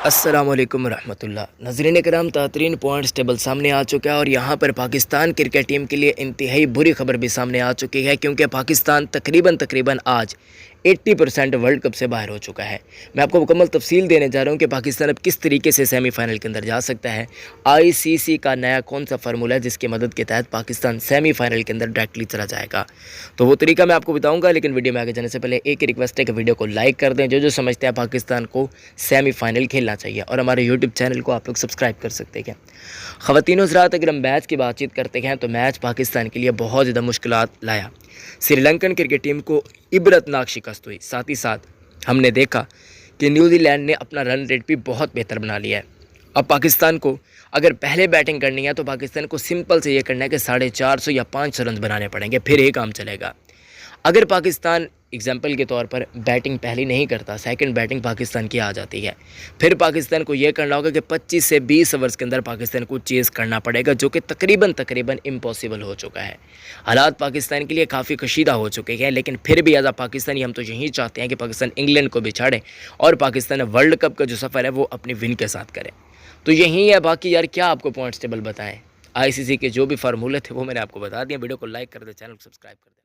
अस्सलामुअलैकुम रहमतुल्लाह। नाज़रीन कराम, बेहतरीन पॉइंट्स टेबल सामने आ चुका है और यहाँ पर पाकिस्तान क्रिकेट टीम के लिए इंतहाई बुरी खबर भी सामने आ चुकी है, क्योंकि पाकिस्तान तकरीबन आज 80% वर्ल्ड कप से बाहर हो चुका है। मैं आपको मुकम्मल तफसील देने जा रहा हूँ कि पाकिस्तान अब किस तरीके से सेमीफ़ाइनल के अंदर जा सकता है। आईसीसी का नया कौन सा फार्मूला है जिसकी मदद के तहत पाकिस्तान सेमीफ़ाइनल के अंदर डायरेक्टली चला जाएगा, तो वो तरीका मैं आपको बताऊँगा। लेकिन वीडियो में आगे जाने से पहले एक ही रिक्वेस्ट है कि वीडियो को लाइक कर दें जो समझते हैं पाकिस्तान को सेमीफ़ाइनल खेलना चाहिए, और हमारे यूट्यूब चैनल को आप लोग सब्सक्राइब कर सकते हैं। ख़वातीन हज़रात, अगर हम मैच की बातचीत करते हैं तो मैच पाकिस्तान के लिए बहुत ज़्यादा मुश्किलात लाया। श्रीलंकन क्रिकेट टीम को इबरतनाक शिकस्त हुई। साथ ही साथ हमने देखा कि न्यूजीलैंड ने अपना रन रेट भी बहुत बेहतर बना लिया है। अब पाकिस्तान को अगर पहले बैटिंग करनी है तो पाकिस्तान को सिंपल से ये करना है कि 450 या 500 रन बनाने पड़ेंगे, फिर ये काम चलेगा। अगर पाकिस्तान एग्जाम्पल के तौर पर बैटिंग पहली नहीं करता, सेकंड बैटिंग पाकिस्तान की आ जाती है, फिर पाकिस्तान को ये करना होगा कि 25 से 20 ओवर्स के अंदर पाकिस्तान को चेज़ करना पड़ेगा, जो कि तकरीबन इम्पॉसिबल हो चुका है। हालात पाकिस्तान के लिए काफ़ी कशीदा हो चुके हैं, लेकिन फिर भी एज आ पाकिस्तानी हम तो यही चाहते हैं कि पाकिस्तान इंग्लैंड को भी छाड़े और पाकिस्तान वर्ल्ड कप का जो सफ़र है वो अपनी विन के साथ करे। तो यही है। बाकी यार क्या आपको पॉइंट्स टेबल बताएं, आईसीसी के जो भी फार्मूले थे वो मैंने आपको बता दिए। वीडियो को लाइक कर दे, चैनल को सब्सक्राइब कर दे।